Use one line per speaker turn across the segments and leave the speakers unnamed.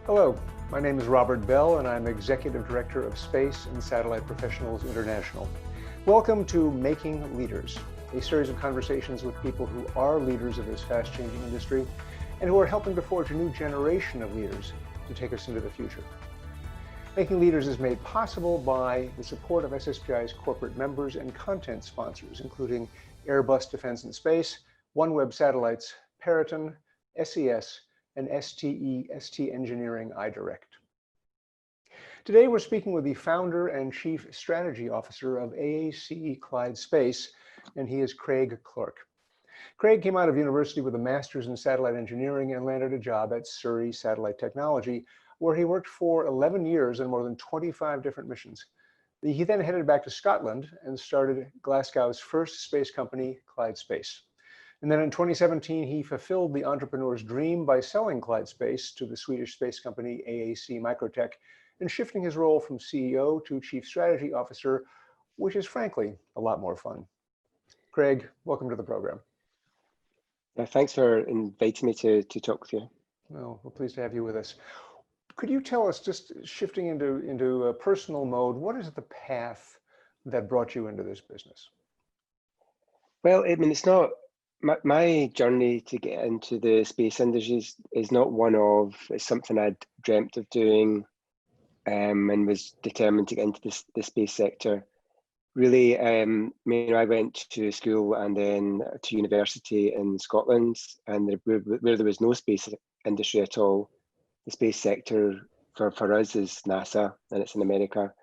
Hello, my name is Robert Bell and I'm Executive Director of Space and Satellite Professionals International. Welcome to Making Leaders, a series of conversations with people who are leaders of this fast-changing industry and who are helping to forge a new generation of leaders to take us into the future. Making Leaders is made possible by the support of SSPI's corporate members and content sponsors, including Airbus Defense and Space, OneWeb Satellites, Peraton, SES, and ST Engineering iDirect. Today, we're speaking with the founder and chief strategy officer of AAC Clyde Space, and he is Craig Clark. Craig came out of university with a master's in satellite engineering and landed a job at Surrey Satellite Technology, where he worked for 11 years on more than 25 different missions. He then headed back to Scotland and started Glasgow's first space company, Clyde Space. And then in 2017, he fulfilled the entrepreneur's dream by selling Clyde Space to the Swedish space company AAC Microtech and shifting his role from CEO to Chief Strategy Officer, which is frankly a lot more fun. Craig, welcome to the program.
Thanks for inviting me to talk with you.
Well, we're pleased to have you with us. Could you tell us, just shifting into a personal mode, what is the path that brought you into this business?
Well, I mean, it's not my journey to get into the space industry is not one of, it's something I'd dreamt of doing and was determined to get into the space sector. Really, I went to school and then to university in Scotland, and where there was no space industry at all. The space sector for us is NASA, and it's in America.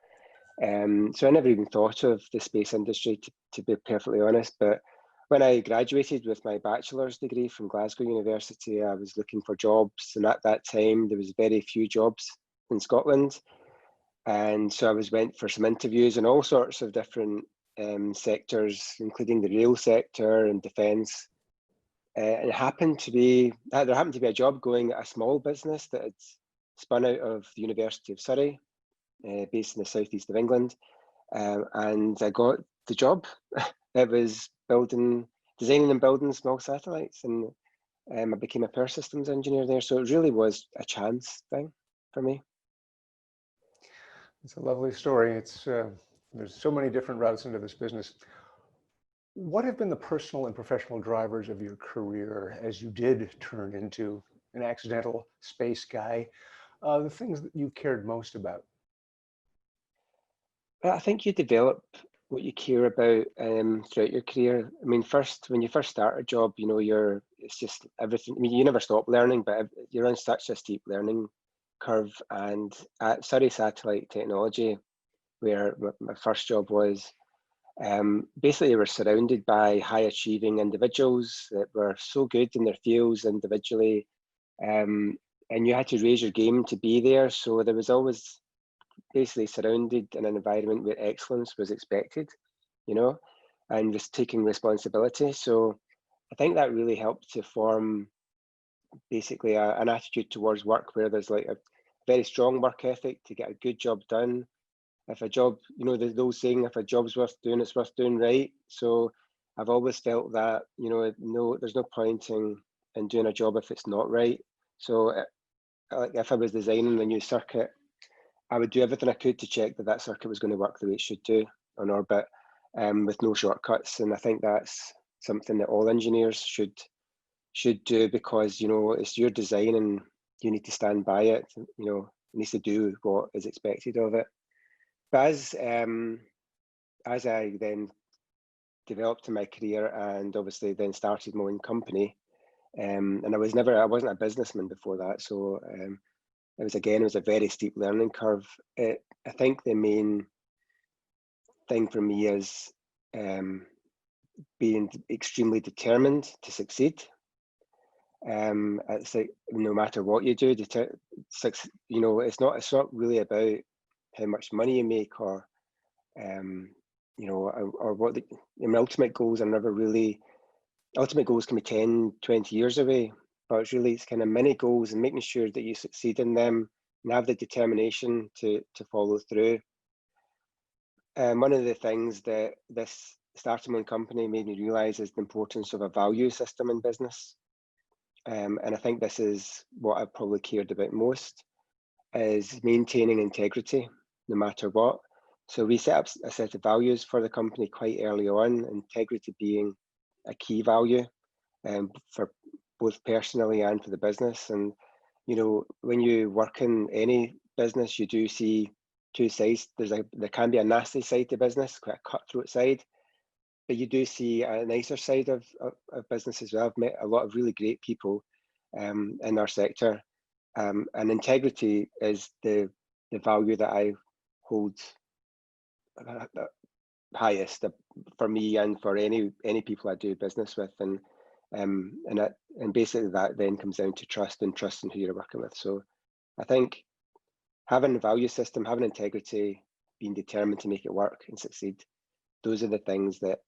So I never even thought of the space industry, to be perfectly honest. But when I graduated with my bachelor's degree from Glasgow University, I was looking for jobs, and at that time there was very few jobs in Scotland. And so I went for some interviews in all sorts of different sectors, including the rail sector and defence. It happened to be, there happened to be a job going at a small business that had spun out of the University of Surrey, based in the southeast of England. And I got the job. It was designing and building small satellites, and I became a power systems engineer there. So it really was a chance thing for me.
It's a lovely story. There's so many different routes into this business. What have been the personal and professional drivers of your career as you did turn into an accidental space guy? The things that you cared most about?
I think you develop what you care about throughout your career. I mean, when you first start a job, it's just everything. I mean, you never stop learning, but you're on such a steep learning curve. And at Surrey Satellite Technology, where my first job was, basically we're surrounded by high achieving individuals that were so good in their fields individually, and you had to raise your game to be there. So there was always basically surrounded in an environment where excellence was expected, and just taking responsibility. So I think that really helped to form basically an attitude towards work where there's like a very strong work ethic to get a good job done. If a job, the old saying, if a job's worth doing, it's worth doing right. So I've always felt that, there's no point in doing a job if it's not right. So like if I was designing a new circuit, I would do everything I could to check that circuit was going to work the way it should do on orbit, with no shortcuts. And I think that's something that all engineers should do, because it's your design and you need to stand by it. It needs to do what is expected of it. But as I then developed in my career and obviously then started my own company, and I wasn't a businessman before that, so it was a very steep learning curve. I think the main thing for me is being extremely determined to succeed. It's like no matter what you do, it's not really about how much money you make or what my ultimate goals are never really. Ultimate goals can be 10, 20 years away, but it's kind of mini goals and making sure that you succeed in them and have the determination to follow through. One of the things that this starting my own company made me realize is the importance of a value system in business. And I think this is what I've probably cared about most. is maintaining integrity no matter what. So we set up a set of values for the company quite early on, integrity being a key value for both personally and for the business. And, you know, when you work in any business, you do see two sides. There can be a nasty side to business, quite a cutthroat side, but you do see a nicer side of business as well. I've met a lot of really great people in our sector, and integrity is the value that I hold highest for me and for any people I do business with, and basically that then comes down to trust in who you're working with. So I think having a value system, having integrity, being determined to make it work and succeed, those are the things that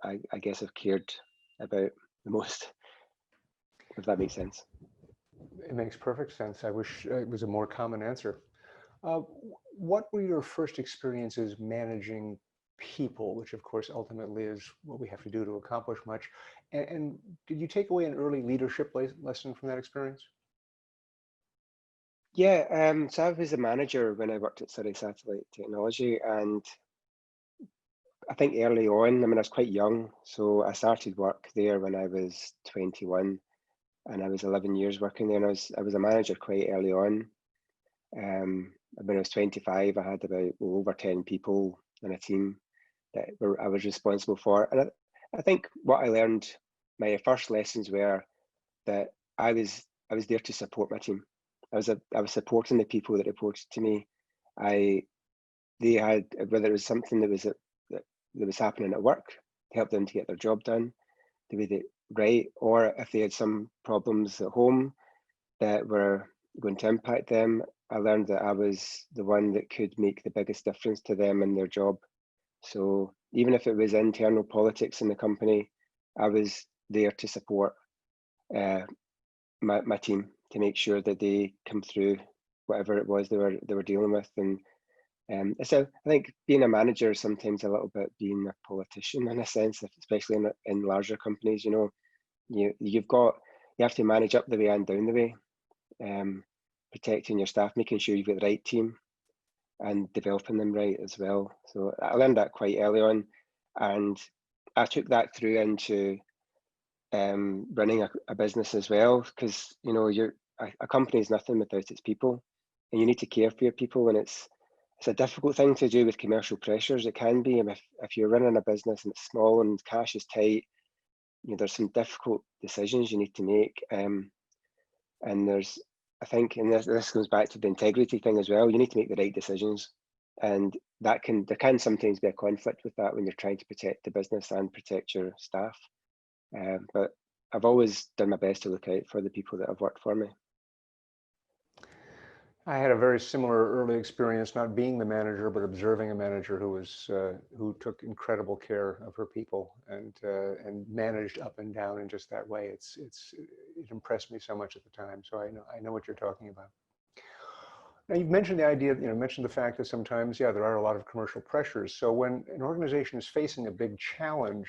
I guess I've cared about the most, if that makes sense.
It makes perfect sense. I wish it was a more common answer. What were your first experiences managing people, which of course ultimately is what we have to do to accomplish much? And did you take away an early leadership lesson from that experience?
Yeah, so I was a manager when I worked at Surrey Satellite Technology, and I think early on, I mean, I was quite young, so I started work there when I was 21, and I was 11 years working there, and I was a manager quite early on. When I was 25, I had about over 10 people in a team that I was responsible for. And I think what I learned, my first lessons were that I was there to support my team. I was supporting the people that reported to me. They had, whether it was something that was happening at work, help them to get their job done the way that right, or if they had some problems at home that were going to impact them, I learned that I was the one that could make the biggest difference to them in their job. So even if it was internal politics in the company, I was there to support my team to make sure that they come through whatever it was they were dealing with. And so I think being a manager is sometimes a little bit being a politician in a sense, especially in larger companies. You know, you have to manage up the way and down the way. Protecting your staff, making sure you've got the right team and developing them right as well. So I learned that quite early on, and I took that through into running a business as well, because you know a company is nothing without its people, and you need to care for your people, and it's a difficult thing to do with commercial pressures. It can be, and if you're running a business and it's small and cash is tight, you know, there's some difficult decisions you need to make, and there's, I think, and this goes back to the integrity thing as well. You need to make the right decisions, and there can sometimes be a conflict with that when you're trying to protect the business and protect your staff. But I've always done my best to look out for the people that have worked for me.
I had a very similar early experience, not being the manager, but observing a manager who took incredible care of her people and managed up and down in just that way. It impressed me so much at the time. So I know what you're talking about. Now you've mentioned the idea, mentioned the fact that sometimes, yeah, there are a lot of commercial pressures. So when an organization is facing a big challenge,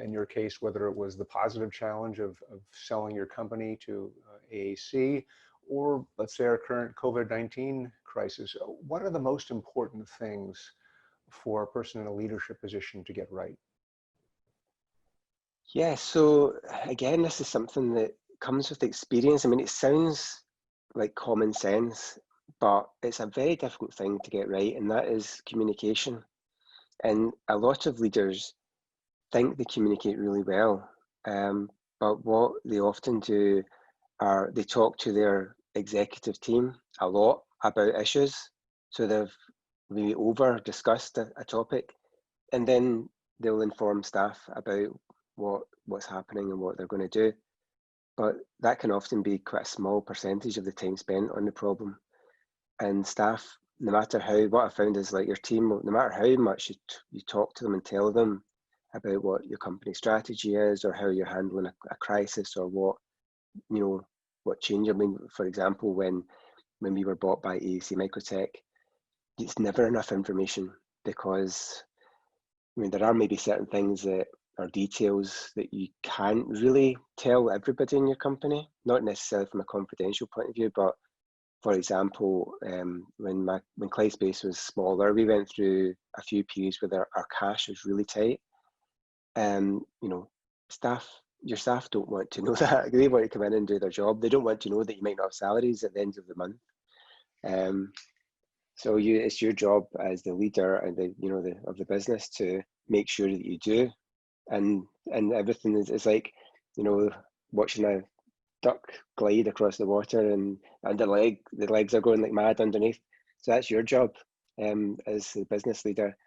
in your case, whether it was the positive challenge of selling your company to AAC, or let's say our current COVID-19 crisis, what are the most important things for a person in a leadership position to get right?
Yeah, so again, this is something that comes with experience. I mean, it sounds like common sense, but it's a very difficult thing to get right, and that is communication. And a lot of leaders think they communicate really well, but what they often do are they talk to their executive team a lot about issues. So they've maybe over discussed a topic, and then they'll inform staff about what's happening and what they're going to do. But that can often be quite a small percentage of the time spent on the problem. And staff, no matter what I found is, like, your team, no matter how much you talk to them and tell them about what your company strategy is, or how you're handling a crisis, or what change. I mean, for example, when we were bought by AAC Microtech, it's never enough information, because I mean, there are maybe certain things that are details that you can't really tell everybody in your company, not necessarily from a confidential point of view, but for example, when Clyde Space was smaller, we went through a few periods where our cash was really tight. You know, your staff don't want to know that. They want to come in and do their job. They don't want to know that you might not have salaries at the end of the month. So it's your job as the leader and of the business to make sure that you do, and everything is like, you know, watching a duck glide across the water, and the legs are going like mad underneath. So that's your job as the business leader,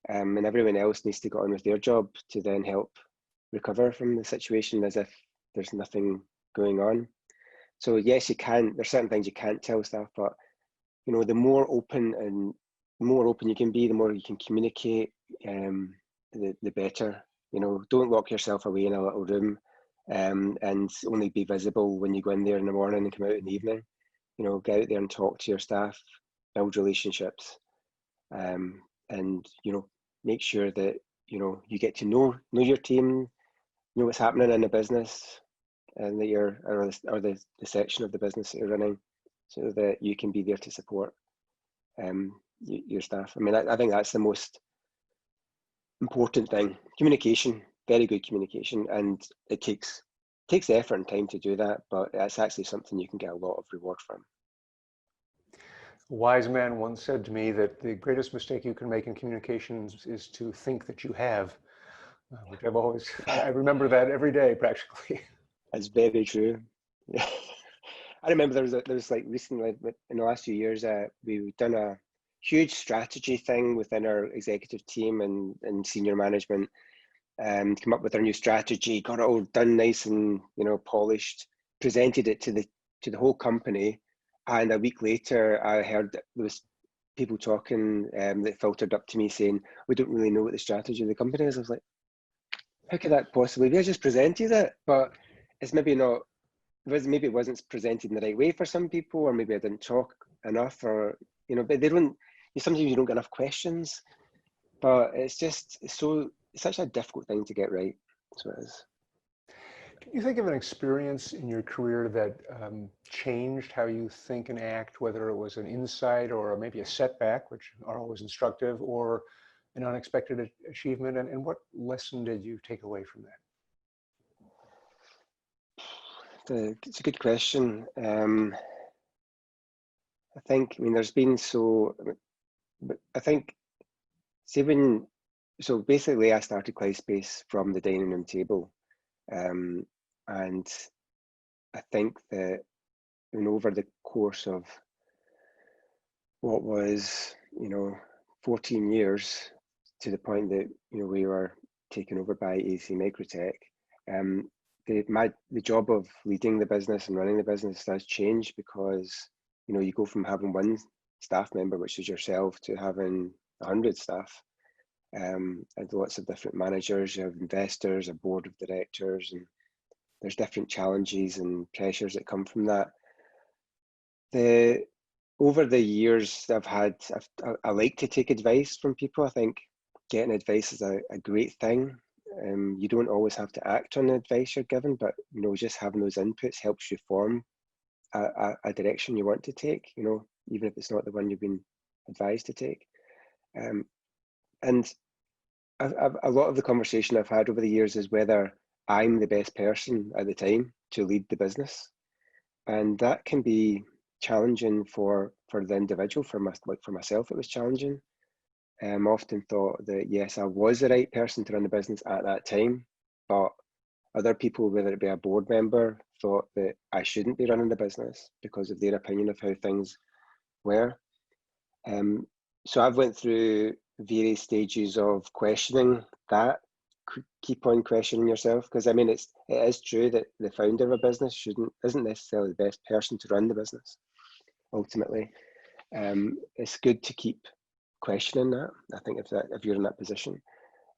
and everyone else needs to get on with their job to then help recover from the situation as if there's nothing going on. So yes, there's certain things you can't tell staff, but you know, the more open you can be, the more you can communicate, the better. You know, don't lock yourself away in a little room and only be visible when you go in there in the morning and come out in the evening. You know, get out there and talk to your staff, build relationships, and you know, make sure that you know you get to know your team, know what's happening in the business, and that or the section of the business that you're running, so that you can be there to support your staff. I mean, I think that's the most important thing. Communication, very good communication, and it takes effort and time to do that, but that's actually something you can get a lot of reward from.
A wise man once said to me that the greatest mistake you can make in communications is to think that you have, which I've always, I remember that every day practically.
That's very true. Yeah. I remember there was like recently in the last few years, we've done a huge strategy thing within our executive team and senior management, and come up with our new strategy, got it all done nice and, you know, polished, presented it to the whole company, and a week later I heard that there was people talking that filtered up to me saying, we don't really know what the strategy of the company is. I was like, how could that possibly be? I just presented it, but it's maybe not. Maybe it wasn't presented in the right way for some people, or maybe I didn't talk enough, or you know, but they don't. Sometimes you don't get enough questions, but it's such a difficult thing to get right. That's what it is.
Can you think of an experience in your career that changed how you think and act, whether it was an insight or maybe a setback, which are always instructive, or an unexpected achievement, and what lesson did you take away from that?
It's a good question. I mean, there's been but I think, so basically I started Clyde Space from the dining room table. And I think that, you know, over the course of what was, you know, 14 years, to the point that, you know, we were taken over by AC Microtech, the job of leading the business and running the business does change, because, you know, you go from having one staff member, which is yourself, to having 100 staff, and lots of different managers. You have investors, a board of directors, and there's different challenges and pressures that come from that. Over the years I like to take advice from people. I think getting advice is a great thing. You don't always have to act on the advice you're given, but you know, just having those inputs helps you form a direction you want to take, you know, even if it's not the one you've been advised to take. And a lot of the conversation I've had over the years is whether I'm the best person at the time to lead the business, and that can be challenging for the individual. For myself, it was challenging. I often thought that yes, I was the right person to run the business at that time, but other people, whether it be a board member, thought that I shouldn't be running the business because of their opinion of how things were. So I've went through various stages of questioning that. Keep on questioning yourself, because I mean, it is true that the founder of a business isn't necessarily the best person to run the business. Ultimately, it's good to keep questioning that. I think if you're in that position,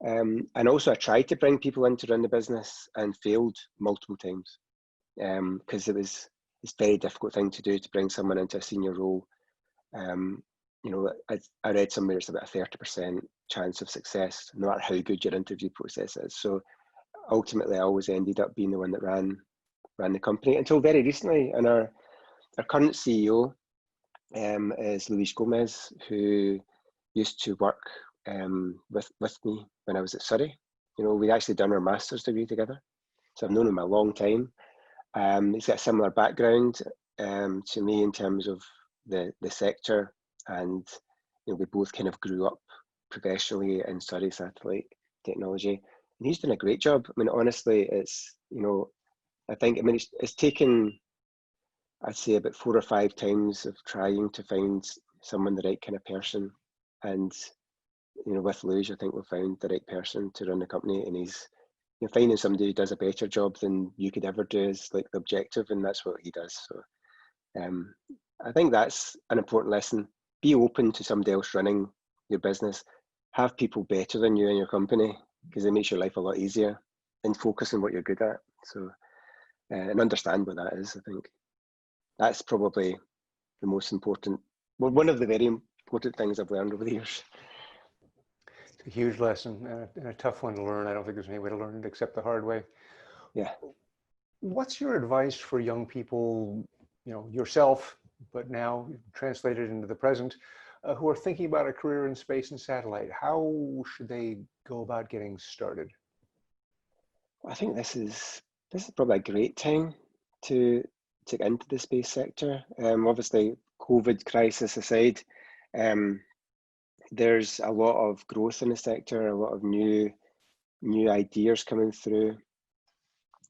and also I tried to bring people in to run the business and failed multiple times, because it's a very difficult thing to do, to bring someone into a senior role. You know, I read somewhere it's about a 30% chance of success, no matter how good your interview process is. So ultimately, I always ended up being the one that ran the company until very recently. And our current CEO, is Luis Gomez, who used to work with me when I was at Surrey. You know, we'd actually done our master's degree together, so I've known him a long time. He's got a similar background to me in terms of the sector, and you know, we both kind of grew up professionally in Surrey satellite technology, and he's done a great job. I mean, honestly, it's, you know, I think, I mean, it's taken, I'd say, about 4 or 5 times of trying to find someone, the right kind of person, and you know, with Luge, I think we've found the right person to run the company, and he's, you know, finding somebody who does a better job than you could ever do is like the objective, and that's what he does. So I think that's an important lesson. Be open to somebody else running your business. Have people better than you in your company, because it makes your life a lot easier, and focus on what you're good at. So and understand what that is. I think that's probably the most important, well, one of the very important things I've learned over the years.
It's a huge lesson and a tough one to learn. I don't think there's any way to learn it except the hard way.
Yeah.
What's your advice for young people, you know, yourself, but now translated into the present, who are thinking about a career in space and satellite? How should they go about getting started?
I think this is probably a great time to get into the space sector. Obviously, COVID crisis aside, there's a lot of growth in the sector, a lot of new ideas coming through.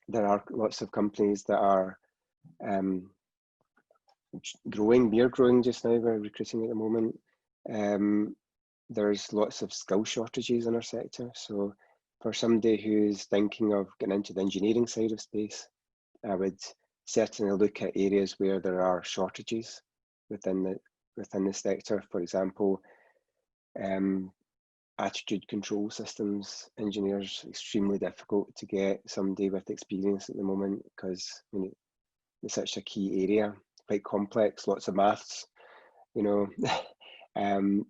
There are lots of companies that are growing. We're growing just now. We're recruiting at the moment. There's lots of skill shortages in our sector. So for somebody who's thinking of getting into the engineering side of space, I would certainly look at areas where there are shortages within the sector. For example, attitude control systems engineers, extremely difficult to get somebody with experience at the moment, because I mean, it's such a key area, quite complex, lots of maths, you know.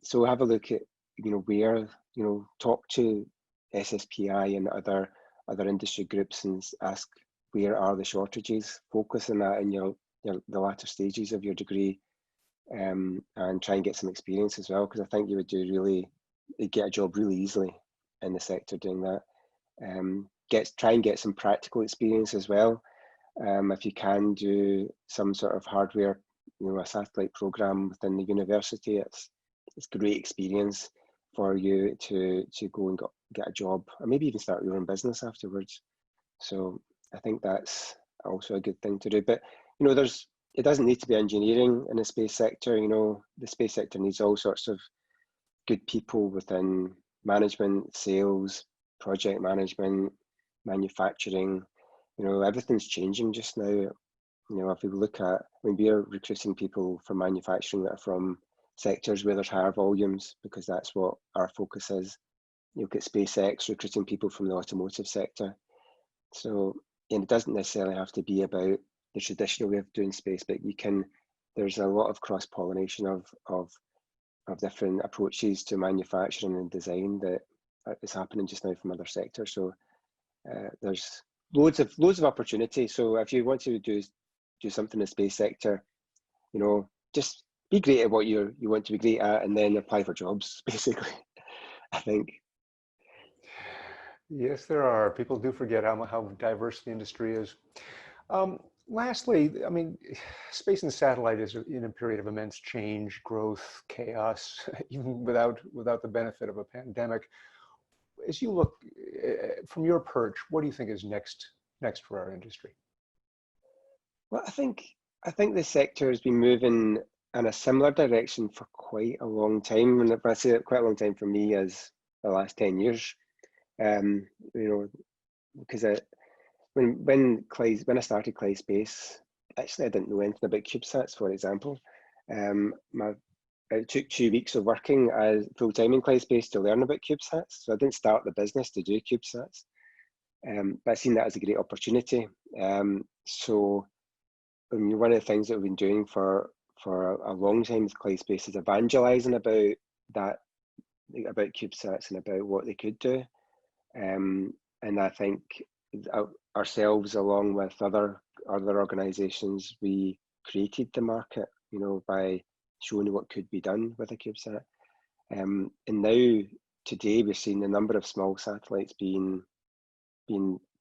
So have a look at, you know, where, you know, talk to SSPI and other industry groups and ask where are the shortages, focus on that in the latter stages of your degree, and try and get some experience as well, because I think you would get a job really easily in the sector doing that. Try and get some practical experience as well. If you can do some sort of hardware, you know, a satellite program within the university, it's great experience for you to go and get a job, or maybe even start your own business afterwards. So I think that's also a good thing to do. But you know, it doesn't need to be engineering in the space sector. You know, the space sector needs all sorts of good people within management, sales, project management, manufacturing. You know, everything's changing just now. You know, if we look at, when we're recruiting people for manufacturing that are from sectors where there's higher volumes, because that's what our focus is. You look at SpaceX recruiting people from the automotive sector. So, and it doesn't necessarily have to be about the traditional way of doing space, but there's a lot of cross-pollination of different approaches to manufacturing and design that is happening just now from other sectors. So there's loads of opportunity. So if you want to do something in the space sector, you know, just be great at what you want to be great at, and then apply for jobs, basically, I think.
Yes, there are. People do forget how diverse the industry is. Lastly, I mean, space and satellite is in a period of immense change, growth, chaos, even without the benefit of a pandemic. As you look from your perch, what do you think is next for our industry?
Well, I think the sector has been moving in a similar direction for quite a long time, and if I say quite a long time for me, as the last 10 years. You know, because when I started Clyde Space, actually I didn't know anything about CubeSats, for example. It took 2 weeks of working as full-time in Clyde Space to learn about CubeSats, so I didn't start the business to do CubeSats. But I seen that as a great opportunity. So I mean, one of the things that we've been doing for a long time with Clyde Space is evangelizing about CubeSats and about what they could do. And I think ourselves, along with other organizations, we created the market, you know, by shown what could be done with a CubeSat. And now, today, we're seeing the number of small satellites being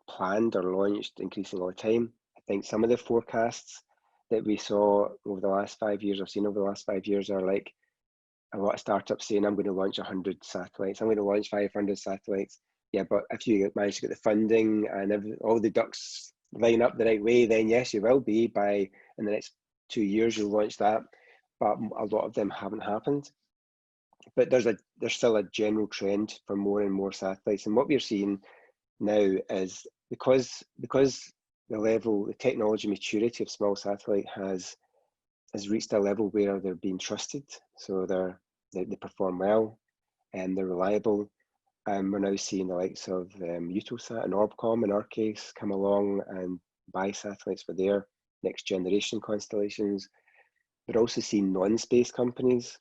planned or launched increasing all the time. I think some of the forecasts that we saw over the last 5 years, I've seen over the last 5 years, are like a lot of startups saying, I'm going to launch 100 satellites, I'm going to launch 500 satellites. Yeah, but if you manage to get the funding and all the ducks line up the right way, then yes, you will be in the next 2 years, you'll launch that. But a lot of them haven't happened. But there's still a general trend for more and more satellites. And what we're seeing now is because the technology maturity of small satellite has reached a level where they're being trusted. So they perform well and they're reliable. We're now seeing the likes of Eutelsat and Orbcomm, in our case, come along and buy satellites for their next generation constellations. We're also seeing non-space companies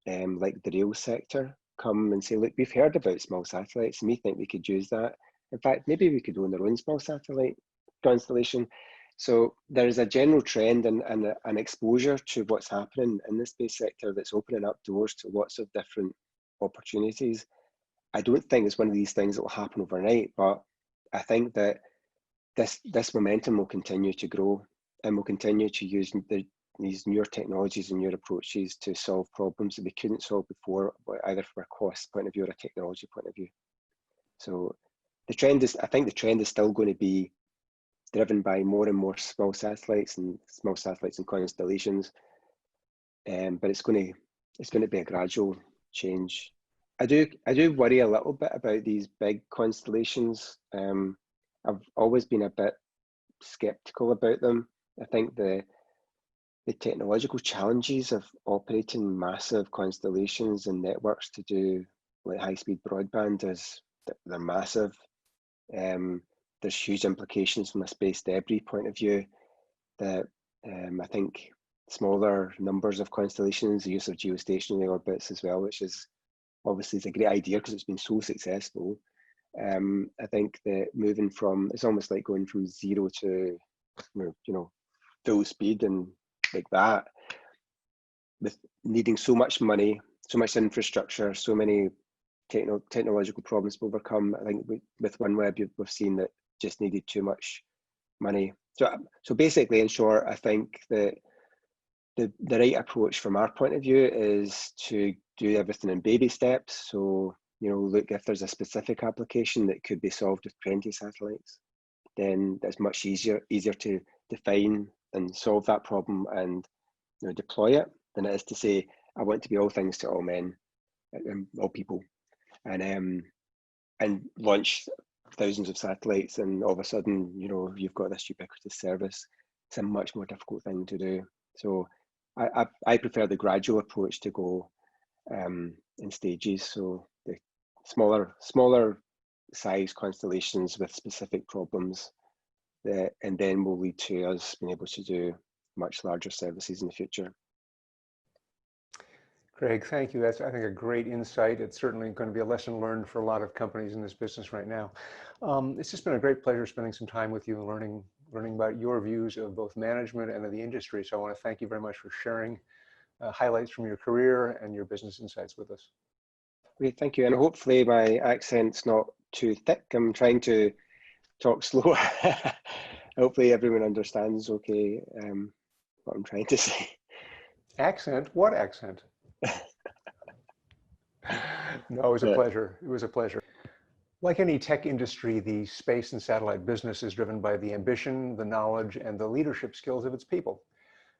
like the rail sector come and say, look, we've heard about small satellites and we think we could use that. In fact, maybe we could own our own small satellite constellation. So there's a general trend and an exposure to what's happening in the space sector that's opening up doors to lots of different opportunities. I don't think it's one of these things that will happen overnight, but I think that this momentum will continue to grow, and we'll continue to use these newer technologies and newer approaches to solve problems that we couldn't solve before, either from a cost point of view or a technology point of view. So I think the trend is still going to be driven by more and more small satellites and constellations, but it's going to be a gradual change. I do worry a little bit about these big constellations. I've always been a bit skeptical about them. I think the technological challenges of operating massive constellations and networks to do like high-speed broadband they're massive. There's huge implications from a space debris point of view. That I think smaller numbers of constellations, the use of geostationary orbits as well, which is obviously a great idea because it's been so successful. I think that moving from, it's almost like going from 0 to full speed and like that, with needing so much money, so much infrastructure, so many technological problems to overcome. I think with OneWeb we've seen that just needed too much money. So basically, in short, I think that the right approach from our point of view is to do everything in baby steps. So look, if there's a specific application that could be solved with 20 satellites, then that's much easier to define and solve that problem and deploy it than it is to say, I want to be all things to all men and all people, and launch thousands of satellites, and all of a sudden you've got this ubiquitous service. It's a much more difficult thing to do. So I prefer the gradual approach to go in stages. So the smaller size constellations with specific problems, and then will lead to us being able to do much larger services in the future.
Craig, thank you. That's, I think, a great insight. It's certainly going to be a lesson learned for a lot of companies in this business right now. It's just been a great pleasure spending some time with you and learning about your views of both management and of the industry. So I want to thank you very much for sharing highlights from your career and your business insights with us.
Great, thank you. And hopefully my accent's not too thick. I'm trying to talk slower. Hopefully everyone understands okay what I'm trying to say.
Accent? What accent? No, it was a pleasure. It was a pleasure. Like any tech industry, the space and satellite business is driven by the ambition, the knowledge, and the leadership skills of its people.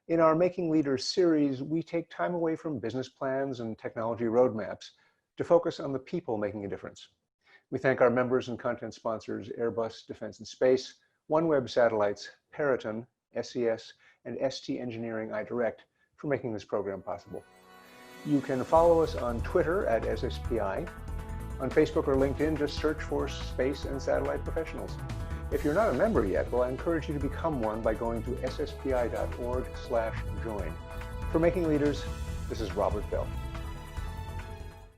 In our Making Leaders series, we take time away from business plans and technology roadmaps to focus on the people making a difference. We thank our members and content sponsors, Airbus Defense and Space, OneWeb Satellites, Peraton, SES, and ST Engineering iDirect for making this program possible. You can follow us on Twitter at SSPI. On Facebook or LinkedIn, just search for Space and Satellite Professionals. If you're not a member yet, well, I encourage you to become one by going to sspi.org/join. For Making Leaders, this is Robert Bell.